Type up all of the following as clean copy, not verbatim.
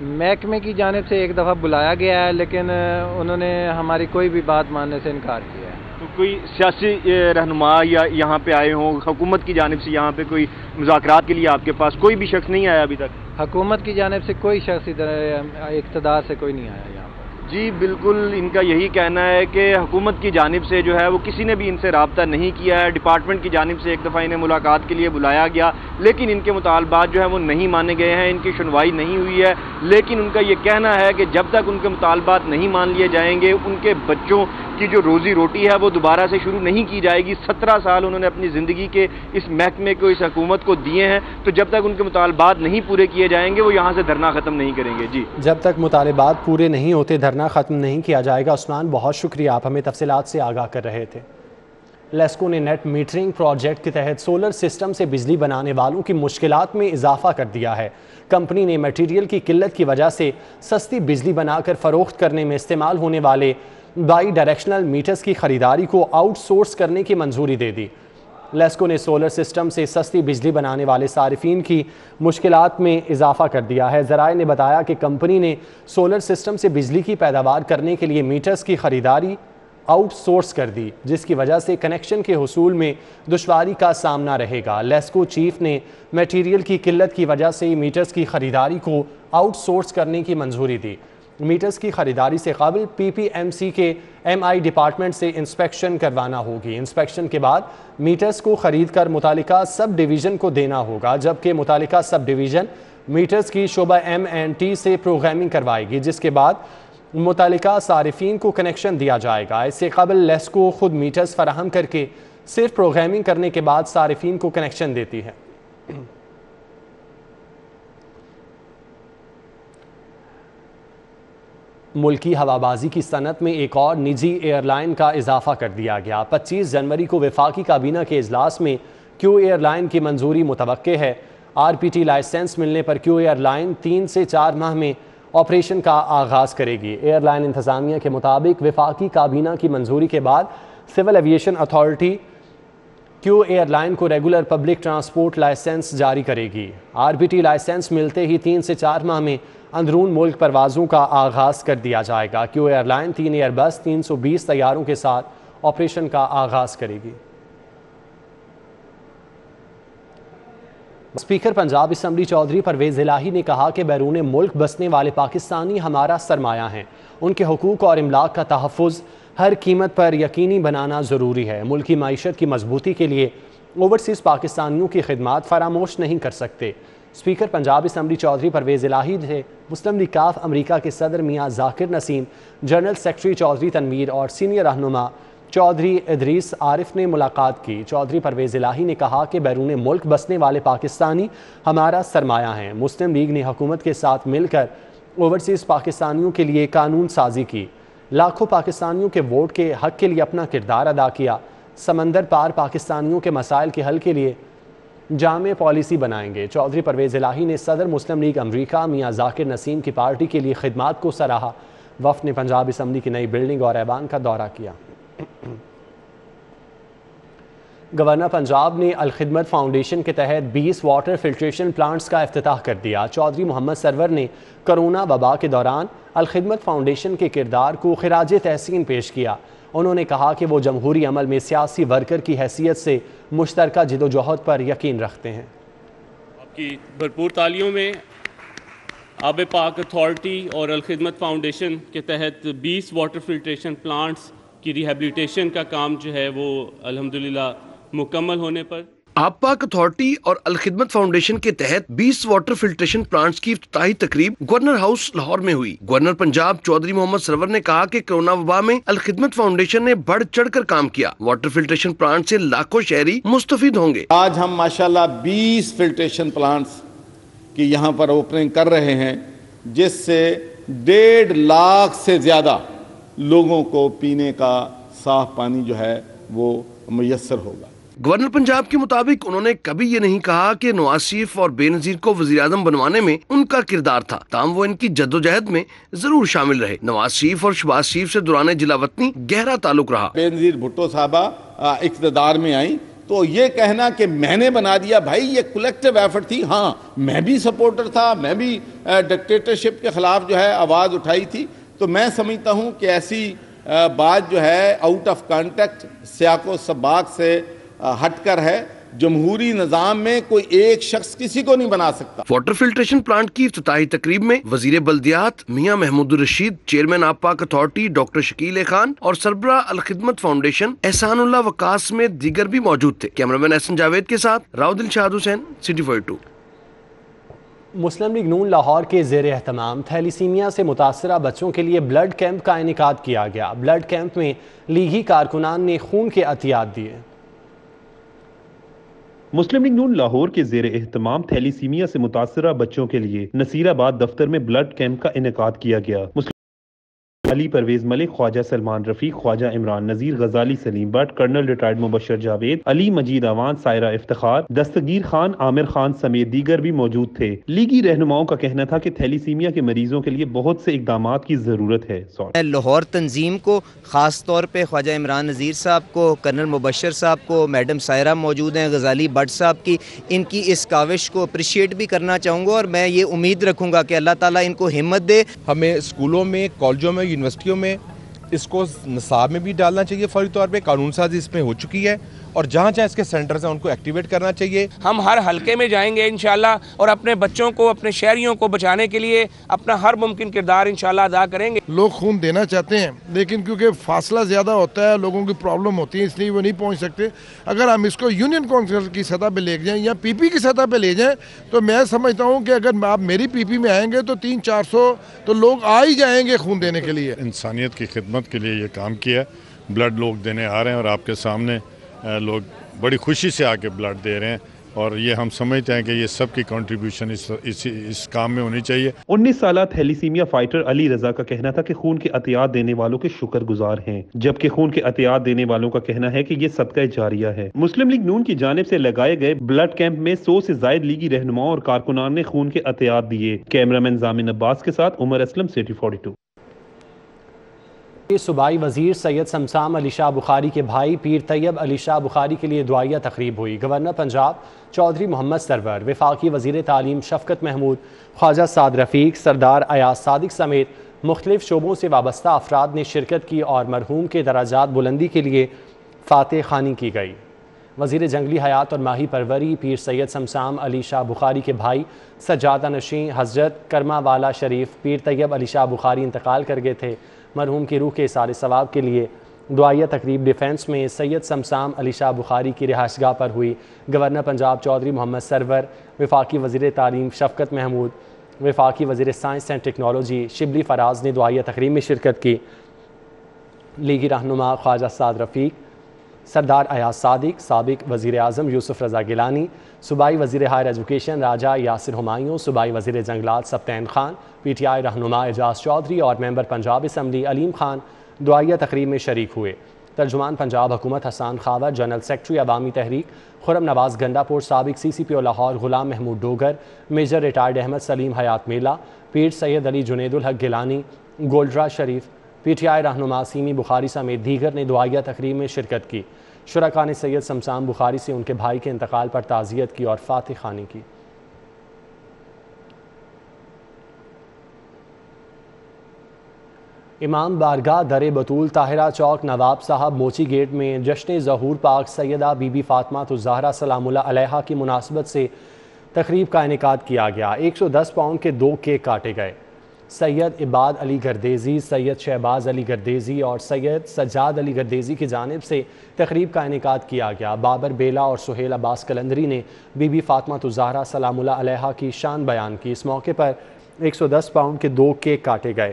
محکمے کی جانب سے ایک دفعہ بلایا گیا ہے لیکن انہوں نے ہماری کوئی بھی بات ماننے سے انکار کیا ہے۔ تو کوئی سیاسی رہنما یا یہاں پہ آئے ہوں حکومت کی جانب سے یہاں پہ کوئی مذاکرات کے لیے آپ کے پاس کوئی بھی شخص نہیں آیا ابھی تک؟ حکومت کی جانب سے کوئی شخص ادھر اقتدار سے کوئی نہیں آیا یہاں۔ جی بالکل، ان کا یہی کہنا ہے کہ حکومت کی جانب سے جو ہے وہ کسی نے بھی ان سے رابطہ نہیں کیا ہے۔ ڈپارٹمنٹ کی جانب سے ایک دفعہ انہیں ملاقات کے لیے بلایا گیا لیکن ان کے مطالبات جو ہے وہ نہیں مانے گئے ہیں، ان کی سنوائی نہیں ہوئی ہے۔ لیکن ان کا یہ کہنا ہے کہ جب تک ان کے مطالبات نہیں مان لیے جائیں گے ان کے بچوں کی جو روزی روٹی ہے وہ دوبارہ سے شروع نہیں کی جائے گی۔ 17 سال انہوں نے اپنی زندگی کے اس محکمے کو، اس حکومت کو دیے ہیں، تو جب تک ان کے مطالبات نہیں پورے کیے جائیں گے وہ یہاں سے دھرنا ختم نہیں کریں گے۔ جی جب تک مطالبات پورے نہیں ہوتے دھرنا ختم نہیں کیا جائے گا۔ عثمان بہت شکریہ، آپ ہمیں تفصیلات سے آگاہ کر رہے تھے۔ لیسکو نے نیٹ میٹرنگ پروجیکٹ کے تحت سولر سسٹم سے بجلی بنانے والوں کی مشکلات میں اضافہ کر دیا ہے۔ کمپنی نے میٹیریل کی قلت کی وجہ سے سستی بجلی بنا کر فروخت کرنے میں استعمال ہونے والے بائی ڈائریکشنل میٹرز کی خریداری کو آؤٹ سورس کرنے کی منظوری دے دی۔ لیسکو نے سولر سسٹم سے سستی بجلی بنانے والے صارفین کی مشکلات میں اضافہ کر دیا ہے۔ ذرائع نے بتایا کہ کمپنی نے سولر سسٹم سے بجلی کی پیداوار کرنے کے لیے میٹرز کی خریداری آؤٹ سورس کر دی، جس کی وجہ سے کنیکشن کے حصول میں دشواری کا سامنا رہے گا۔ لیسکو چیف نے میٹیریل کی قلت کی وجہ سے میٹرز کی خریداری کو آؤٹ سورس کرنے کی منظوری دی۔ میٹرز کی خریداری سے قبل پی پی ایم سی کے ایم آئی ڈپارٹمنٹ سے انسپیکشن کروانا ہوگی۔ انسپیکشن کے بعد میٹرز کو خرید کر متعلقہ سب ڈویژن کو دینا ہوگا، جبکہ متعلقہ سب ڈویژن میٹرز کی شعبہ ایم اینڈ ٹی سے پروگرامنگ کروائے گی، جس کے بعد متعلقہ صارفین کو کنیکشن دیا جائے گا۔ اس سے قبل لیسکو خود میٹرز فراہم کر کے صرف پروگرامنگ کرنے کے بعد صارفین کو کنیکشن دیتی ہے۔ ملکی ہوابازی کی صنعت میں ایک اور نجی ایئر لائن کا اضافہ کر دیا گیا۔ 25 جنوری کو وفاقی کابینہ کے اجلاس میں کیو ایئر لائن کی منظوری متوقع ہے۔ آر پی ٹی لائسنس ملنے پر کیو ایئر لائن 3 سے 4 ماہ میں آپریشن کا آغاز کرے گی۔ ایئر لائن انتظامیہ کے مطابق وفاقی کابینہ کی منظوری کے بعد سول ایویشن اتھارٹی کیو ایئر لائن کو ریگولر پبلک ٹرانسپورٹ لائسنس جاری کرے گی۔ آر پی ٹی لائسنس ملتے ہی 3 سے 4 ماہ میں اندرون ملک پروازوں کا آغاز کر دیا جائے گا۔ کیو ایئر لائن 3 ایئر بس 320 طیاروں کے ساتھ آپریشن کا آغاز کرے گی۔ اسپیکر پنجاب اسمبلی چودھری پرویز الہی نے کہا کہ بیرون ملک بسنے والے پاکستانی ہمارا سرمایہ ہیں، ان کے حقوق اور املاک کا تحفظ ہر قیمت پر یقینی بنانا ضروری ہے۔ ملکی معیشت کی مضبوطی کے لیے اوورسیز پاکستانیوں کی خدمات فراموش نہیں کر سکتے۔ اسپیکر پنجاب اسمبلی چودھری پرویز الہی نے مسلم لیگ کاف امریکہ کے صدر میاں ذاکر نسیم، جنرل سیکرٹری چودھری تنویر اور سینئر رہنما چودھری ادریس عارف نے ملاقات کی۔ چودھری پرویز الہی نے کہا کہ بیرون ملک بسنے والے پاکستانی ہمارا سرمایہ ہیں۔ مسلم لیگ نے حکومت کے ساتھ مل کر اوورسیز پاکستانیوں کے لیے قانون سازی کی، لاکھوں پاکستانیوں کے ووٹ کے حق کے لیے اپنا کردار ادا کیا۔ سمندر پار پاکستانیوں کے مسائل کے حل کے لیے جامع پالیسی بنائیں گے۔ چودھری پرویز الہی نے صدر مسلم لیگ امریکہ میاں ذاکر نسیم کی پارٹی کے لیے خدمات کو سراہا۔ وفد نے پنجاب اسمبلی کی نئی بلڈنگ اور ایوان کا دورہ کیا۔ گورنر پنجاب نے الخدمت فاؤنڈیشن کے تحت 20 واٹر فلٹریشن پلانٹس کا افتتاح کر دیا۔ چودھری محمد سرور نے کرونا وبا کے دوران الخدمت فاؤنڈیشن کے کردار کو خراج تحسین پیش کیا۔ انہوں نے کہا کہ وہ جمہوری عمل میں سیاسی ورکر کی حیثیت سے مشترکہ جدوجہد پر یقین رکھتے ہیں۔ آپ کی بھرپور تالیوں میں آب پاک اتھارٹی اور الخدمت فاؤنڈیشن کے تحت 20 واٹر فلٹریشن پلانٹس کی ریہیبلیٹیشن کا کام جو ہے وہ الحمدللہ مکمل ہونے پر آب پاک اتھارٹی اور الخدمت فاؤنڈیشن کے تحت 20 واٹر فلٹریشن پلانٹس کی افتتاحی تقریب گورنر ہاؤس لاہور میں ہوئی۔ گورنر پنجاب چودھری محمد سرور نے کہا کہ کرونا وبا میں الخدمت فاؤنڈیشن نے بڑھ چڑھ کر کام کیا۔ واٹر فلٹریشن پلانٹ سے لاکھوں شہری مستفید ہوں گے۔ آج ہم ماشاءاللہ 20 فلٹریشن پلانٹس کی یہاں پر اوپننگ کر رہے ہیں، جس سے 1.5 لاکھ سے زیادہ لوگوں کو پینے کا صاف پانی جو ہے وہ میسر ہوگا۔ گورنر پنجاب کے مطابق انہوں نے کبھی یہ نہیں کہا کہ نواز شریف اور بے نظیر کو وزیر اعظم بنوانے میں ان کا کردار تھا، تاہم وہ ان کی جدوجہد میں ضرور شامل رہے۔ نواز شریف اور شہباز شریف سے دوران جلا وطنی گہرا تعلق رہا۔ بے نظیر بھٹو صاحبہ اقتدار میں آئیں تو یہ کہنا کہ میں نے بنا دیا، بھائی یہ کلیکٹیو ایفرٹ تھی. ہاں میں بھی سپورٹر تھا، میں بھی ڈکٹیٹرشپ کے خلاف جو ہے آواز اٹھائی تھی. تو میں سمجھتا ہوں کہ ایسی بات جو ہے آؤٹ آف کانٹیکٹ، سیاق و سباق سے ہٹ کر ہے. جمہوری نظام میں کوئی ایک شخص کسی کو نہیں بنا سکتا. واٹر فلٹریشن پلانٹ کی افتتاحی تقریب میں وزیر بلدیات میاں محمود الرشید، چیئرمین آب پاک اتھارٹی ڈاکٹر شکیل خان اور سربراہ الخدمت فاؤنڈیشن احسان اللہ وقاص میں دیگر بھی موجود تھے. کیمرامین احسن جاوید کے ساتھ راؤ دلشاد حسین، سٹی 42. مسلم لیگ نون لاہور کے زیر اہتمام تھیلیسیمیا سے متاثرہ بچوں کے لیے بلڈ کیمپ کا انعقاد کیا گیا. بلڈ کیمپ میں لیگی کارکنان نے خون کے عطیات دیے. مسلم لیگ نون لاہور کے زیر اہتمام تھیلیسیمیا سے متاثرہ بچوں کے لیے نصیر آباد دفتر میں بلڈ کیمپ کا انعقاد کیا گیا. علی پرویز ملک، خواجہ سلمان رفیق، خواجہ عمران نذیر، غزالی سلیم بٹ، کرنل ریٹائرڈ مبشر جاوید، علی مجید اوان، سائرہ افتخار، دستگیر خان، عامر خان سمیت دیگر بھی موجود تھے. لیگی رہنماؤں کا کہنا تھا کہ تھیلیسیمیا کے مریضوں کے لیے بہت سے اقدامات کی ضرورت ہے. لاہور تنظیم کو خاص طور پہ خواجہ عمران نذیر صاحب کو، کرنل مبشر صاحب کو، میڈم سائرہ موجود ہیں، غزالی بٹ صاحب کی، ان کی اس کاوش کو اپریشیٹ بھی کرنا چاہوں گا اور میں یہ امید رکھوں گا کہ اللہ تعالیٰ ان کو ہمت دے. ہمیں اسکولوں میں، کالجوں میں، یونیورسٹیوں میں اس کو نصاب میں بھی ڈالنا چاہیے. فوری طور پہ قانون سازی اس میں ہو چکی ہے اور جہاں جہاں اس کے سینٹرز ہیں ان کو ایکٹیویٹ کرنا چاہیے. ہم ہر حلقے میں جائیں گے انشاءاللہ اور اپنے بچوں کو، اپنے شہریوں کو بچانے کے لیے اپنا ہر ممکن کردار انشاءاللہ ادا کریں گے. لوگ خون دینا چاہتے ہیں لیکن کیونکہ فاصلہ زیادہ ہوتا ہے، لوگوں کی پرابلم ہوتی ہے، اس لیے وہ نہیں پہنچ سکتے. اگر ہم اس کو یونین کونسل کی سطح پہ لے جائیں یا پی پی کی سطح پہ لے جائیں تو میں سمجھتا ہوں کہ اگر آپ میری پی پی میں آئیں گے تو 300-400 تو لوگ آ ہی جائیں گے خون دینے کے لیے. انسانیت کی خدمت کے لیے یہ کام کیا، بلڈ لوگ دینے آ رہے ہیں اور آپ کے سامنے لوگ بڑی خوشی سے آ کے بلڈ دے رہے ہیں اور یہ ہم سمجھتے ہیں کہ یہ سب کی کنٹریبیوشن اس کام میں ہونی چاہیے. 19 سالہ تھیلیسیمیا فائٹر علی رضا کا کہنا تھا کہ خون کے عطیات دینے والوں کے شکر گزار ہیں، جبکہ خون کے عطیات دینے والوں کا کہنا ہے کہ یہ صدقہ جاریہ ہے. مسلم لیگ نون کی جانب سے لگائے گئے بلڈ کیمپ میں 100 سے زائد لیگی رہنماؤں اور کارکنان نے خون کے عطیات دیے. کیمرامین زامن عباس کے ساتھ عمر اسلم، سٹی 42. صوبائی وزیر سید شمسام علی شاہ بخاری کے بھائی پیر طیب علی شاہ بخاری کے لیے دعائیہ تقریب ہوئی. گورنر پنجاب چودھری محمد سرور، وفاقی وزیر تعلیم شفقت محمود، خواجہ سعد رفیق، سردار ایاز صادق سمیت مختلف شعبوں سے وابستہ افراد نے شرکت کی اور مرحوم کے درجات بلندی کے لیے فاتح خوانی کی گئی. وزیر جنگلی حیات اور ماہی پروری پیر سید شمسام علی شاہ بخاری کے بھائی سجادہ نشین حضرت کرما والا شریف پیر طیب علی شاہ بخاری انتقال کر گئے تھے. مرحوم کی روح کے اثار ثواب کے لیے دعائیہ تقریب ڈیفنس میں سید شمسام علی شاہ بخاری کی رہائش گاہ پر ہوئی. گورنر پنجاب چودھری محمد سرور، وفاقی وزیر تعلیم شفقت محمود، وفاقی وزیر science and technology Shibli Faraz نے دعائیہ تقریب میں شرکت کی. لیگی رہنما خواجہ سعد رفیق، سردار ایاز صادق، سابق وزیر اعظم یوسف رضا گیلانی، صوبائی وزیر ہائر ایجوکیشن راجہ یاسر ہمایوں، صوبائی وزیر جنگلات Sibtain Khan, P T I رہنما اعجاز چودھری اور ممبر پنجاب اسمبلی علیم خان دعائیہ تقریب میں شریک ہوئے. ترجمان پنجاب حکومت حسان خاور، جنرل سیکرٹری عوامی تحریک خرم نواز گنڈا پور، سابق سی سی پی او لاہور غلام محمود ڈوگر، میجر ریٹائرڈ احمد سلیم حیات میلہ، پیر سید علی جنید الحق گیلانی، گولڈرا شریف، پی ٹی آئی رہنما سیمی بخاری سمیت دیگر نے دعائیہ تقریب میں شرکت کی. شرکاء نے سید شمسام بخاری سے ان کے بھائی کے انتقال پر تعزیت کی اور فاتح خوانی کی. امام بارگاہ در بطول طاہرہ چوک نواب صاحب موچی گیٹ میں جشن ظہور پاک سیدہ بی بی فاطمہ الزہرا سلام اللہ علیہا کی مناسبت سے تقریب کا انعقاد کیا گیا. 110 پاؤنڈ کے 2 کیک کاٹے گئے. سید عباد علی گردیزی، سید شہباز علی گردیزی اور سید سجاد علی گردیزی کی جانب سے تقریب کا انعقاد کیا گیا. بابر بیلا اور سہیل عباس کلندری نے بی بی فاطمہ الزہرا سلام اللہ علیہا کی شان بیان کی. اس موقع پر 110 پاؤنڈ کے 2 کیک کاٹے گئے.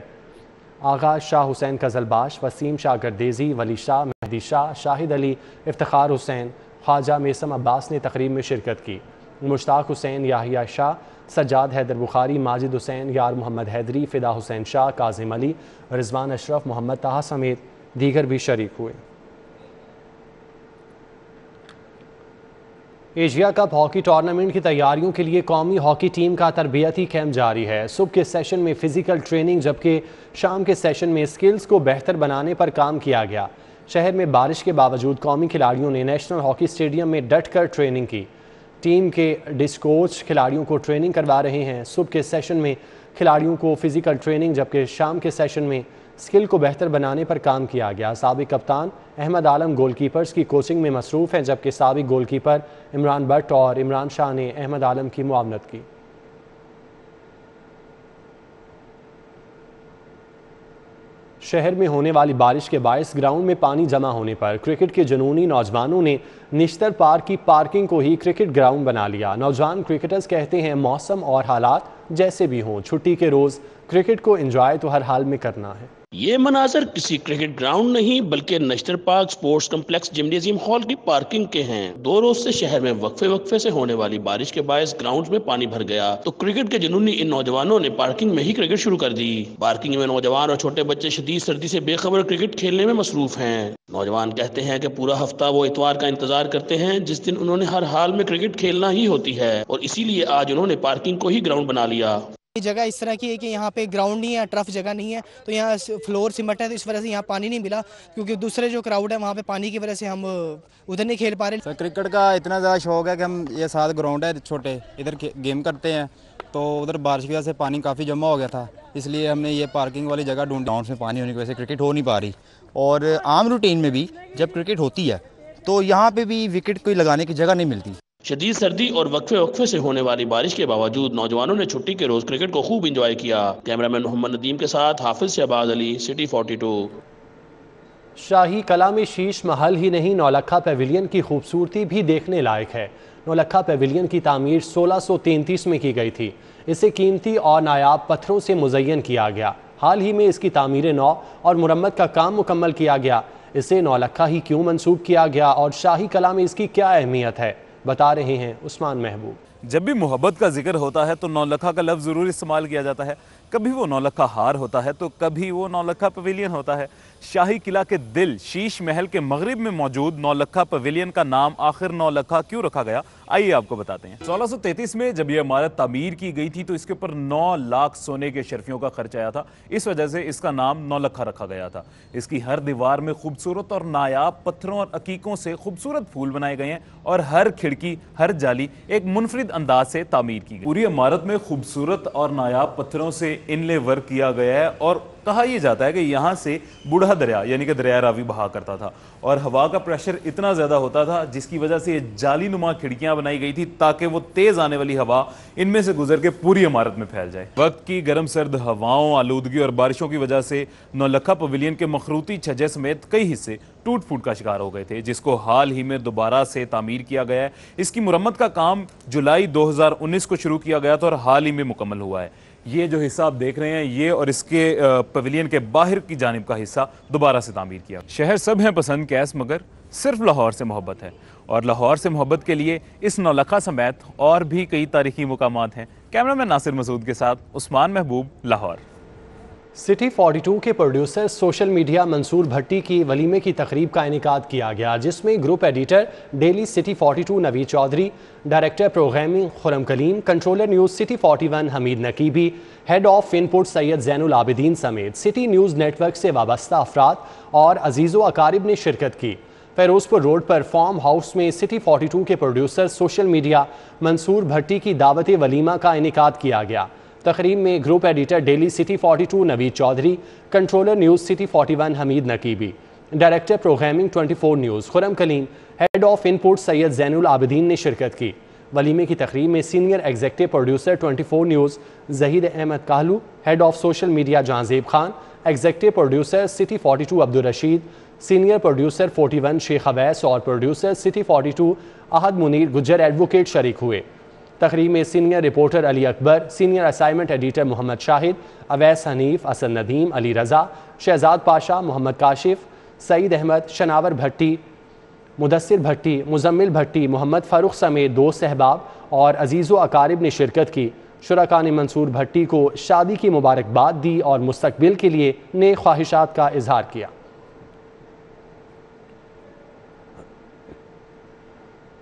آغا شاہ حسین قزلباش، وسیم شاہ گردیزی، ولی شاہ، مہدی شاہ، شاہد علی، افتخار حسین، خواجہ میسم عباس نے تقریب میں شرکت کی. مشتاق حسین، یاحیہ شاہ، سجاد حیدر بخاری، ماجد حسین، یار محمد حیدری، فدا حسین شاہ، کاظم علی، رضوان اشرف، محمد طاہا سمیت دیگر بھی شریک ہوئے. ایشیا کپ ہاکی ٹورنامنٹ کی تیاریوں کے لیے قومی ہاکی ٹیم کا تربیتی کیمپ جاری ہے. صبح کے سیشن میں فزیکل ٹریننگ جبکہ شام کے سیشن میں سکلز کو بہتر بنانے پر کام کیا گیا. شہر میں بارش کے باوجود قومی کھلاڑیوں نے نیشنل ہاکی اسٹیڈیم میں ڈٹ کر ٹریننگ کی۔ ٹیم کے ڈسک کوچ کھلاڑیوں کو ٹریننگ کروا رہے ہیں۔ صبح کے سیشن میں کھلاڑیوں کو فزیکل ٹریننگ، جبکہ شام کے سیشن میں سکل کو بہتر بنانے پر کام کیا گیا۔ سابق کپتان احمد عالم گول کیپرز کی کوچنگ میں مصروف ہیں، جبکہ سابق گول کیپر عمران بٹ اور عمران شاہ نے احمد عالم کی معاونت کی۔ شہر میں ہونے والی بارش کے باعث گراؤنڈ میں پانی جمع ہونے پر کرکٹ کے جنونی نوجوانوں نے نشتر پارک کی پارکنگ کو ہی کرکٹ گراؤنڈ بنا لیا۔ نوجوان کرکٹرز کہتے ہیں موسم اور حالات جیسے بھی ہوں، چھٹی کے روز کرکٹ کو انجوائے تو ہر حال میں کرنا ہے۔ یہ مناظر کسی کرکٹ گراؤنڈ نہیں بلکہ Nishtar park sports complex gymnasium hall کی پارکنگ کے ہیں۔ 2 روز سے شہر میں وقفے سے ہونے والی بارش کے باعث گراؤنڈ میں پانی بھر گیا تو کرکٹ کے جنونی ان نوجوانوں نے پارکنگ میں ہی کرکٹ شروع کر دی۔ پارکنگ میں نوجوان اور چھوٹے بچے شدید سردی سے بے خبر کرکٹ کھیلنے میں مصروف ہیں۔ نوجوان کہتے ہیں کہ پورا ہفتہ وہ اتوار کا انتظار کرتے ہیں جس دن انہوں نے ہر حال میں کرکٹ کھیلنا ہی ہوتی ہے، اور اسی لیے آج انہوں نے پارکنگ کو ہی گراؤنڈ بنا لیا۔ جگہ اس طرح کی ہے کہ یہاں پہ گراؤنڈ نہیں ہے، ٹرف جگہ نہیں ہے، تو یہاں فلور سیمنٹ ہے، تو اس وجہ سے یہاں پانی نہیں ملا، کیونکہ دوسرے جو کراؤڈ ہے وہاں پہ پانی کی وجہ سے ہم ادھر نہیں کھیل پا رہے۔ کرکٹ کا اتنا زیادہ شوق ہے کہ ہم یہ 7 گراؤنڈ ہے چھوٹے، ادھر گیم کرتے ہیں، تو ادھر بارش کی وجہ سے پانی کافی جمع ہو گیا تھا، اس لیے ہم نے یہ پارکنگ والی جگہ ڈھونڈی۔ گراؤنڈ میں پانی ہونے کی وجہ سے کرکٹ ہو نہیں پا رہی، اور عام روٹین میں بھی جب کرکٹ ہوتی ہے تو یہاں پہ بھی وکٹ کوئی لگانے کی جگہ نہیں ملتی۔ شدید سردی اور وقفے سے ہونے والی بارش کے باوجود نوجوانوں نے چھٹی کے روز کرکٹ کو خوب انجوائے کیا۔ کیمرامین محمد ندیم کے ساتھ حافظ شہباز علی، سٹی 42۔ شاہی کلا میں شیش محل ہی نہیں، نولکھا پیویلین کی خوبصورتی بھی دیکھنے لائق ہے۔ نولکھا پیویلین کی تعمیر 1633 میں کی گئی تھی۔ اسے قیمتی اور نایاب پتھروں سے مزین کیا گیا۔ حال ہی میں اس کی تعمیر نو اور مرمت کا کام مکمل کیا گیا۔ اسے نولکھا ہی کیوں منسوب کیا گیا اور شاہی کلا میں اس کی کیا اہمیت ہے، بتا رہے ہیں عثمان محبوب۔ جب بھی محبت کا ذکر ہوتا ہے تو نولکھا کا لفظ ضرور استعمال کیا جاتا ہے۔ کبھی وہ نولکھا ہار ہوتا ہے تو کبھی وہ نولکھا پیویلین ہوتا ہے۔ شاہی قلعہ کے دل شیش محل کے مغرب میں موجود نولکھا پیویلین کا نام آخر نولکھا کیوں رکھا گیا، آئیے آپ کو بتاتے ہیں۔ 1633 میں جب یہ عمارت تعمیر کی گئی تھی تو اس کے اوپر 9 لاکھ سونے کے شرفیوں کا خرچ آیا تھا، اس وجہ سے اس کا نام نولکھا رکھا گیا تھا۔ اس کی ہر دیوار میں خوبصورت اور نایاب پتھروں اور عقیقوں سے خوبصورت پھول بنائے گئے ہیں، اور ہر کھڑکی، ہر جالی ایک منفرد انداز سے تعمیر کی گئی۔ پوری عمارت میں خوبصورت اور نایاب پتھروں سے انلے ورک کیا گیا ہے، اور کہا یہ جاتا ہے کہ یہاں سے بوڑھا دریا یعنی کہ دریا راوی بہا کرتا تھا، اور ہوا کا پریشر اتنا زیادہ ہوتا تھا جس کی وجہ سے یہ جالی نما کھڑکیاں بنائی گئی تھی تاکہ وہ تیز آنے والی ہوا ان میں سے گزر کے پوری عمارت میں پھیل جائے۔ وقت کی گرم سرد ہواؤں، آلودگی اور بارشوں کی وجہ سے نولکھا پیویلین کے مخروطی چھجے سمیت کئی حصے ٹوٹ پھوٹ کا شکار ہو گئے تھے، جس کو حال ہی میں دوبارہ سے تعمیر کیا گیا ہے۔ اس کی مرمت کا کام جولائی 2019 کو شروع کیا گیا تھا اور حال ہی میں مکمل ہوا ہے۔ یہ جو حصہ آپ دیکھ رہے ہیں یہ اور اس کے پیویلین کے باہر کی جانب کا حصہ دوبارہ سے تعمیر کیا۔ شہر سب ہیں پسند کیس، مگر صرف لاہور سے محبت ہے، اور لاہور سے محبت کے لیے اس نولکھا سمیت اور بھی کئی تاریخی مقامات ہیں۔ کیمرامین ناصر مسعود کے ساتھ عثمان محبوب، لاہور۔ سٹی 42 کے producer social media Mansoor Bhatti کی ولیمے کی تقریب کا انعقاد کیا گیا، جس میں group editor daily city 42 Naveed Chaudhry, director programming Khurram Kaleem, controller news city 41 Hameed Naqibi, head of input Syed Zain ul-Abidin سمیت سٹی نیوز نیٹ ورک سے وابستہ افراد اور عزیز و اقارب نے شرکت کی۔ فیروز پور روڈ پر فارم ہاؤس میں سٹی 42 کے producer social media Mansoor Bhatti کی دعوت ولیمہ کا انعقاد کیا گیا۔ تقریب میں group editor daily city 42 Naveed Chaudhry, controller news city 41 Hameed Naqibi, director programming 24 news Khurram Kaleem, head of input Syed Zain ul-Abidin نے شرکت کی۔ ولیمے کی تقریب میں senior executive producer 24 news Zahid Ahmad Kahlon, head of social media Jahanzeb Khan, executive producer city 42 Abdul Rashid, senior producer 41 شیخ اویس اور پروڈیوسر سٹی 42 احد منیر گجر ایڈوکیٹ شریک ہوئے۔ تقریب میں سینئر رپورٹر علی اکبر، سینئر اسائنمنٹ ایڈیٹر محمد شاہد، اویس حنیف، اسد ندیم، علی رضا، شہزاد پاشا، محمد کاشف، سعید احمد، شناور بھٹی، مدثر بھٹی، مزمل بھٹی، محمد فاروق سمیت دوست احباب اور عزیز و اقارب نے شرکت کی۔ شرکاء نے منصور بھٹی کو شادی کی مبارکباد دی اور مستقبل کے لیے نیک خواہشات کا اظہار کیا۔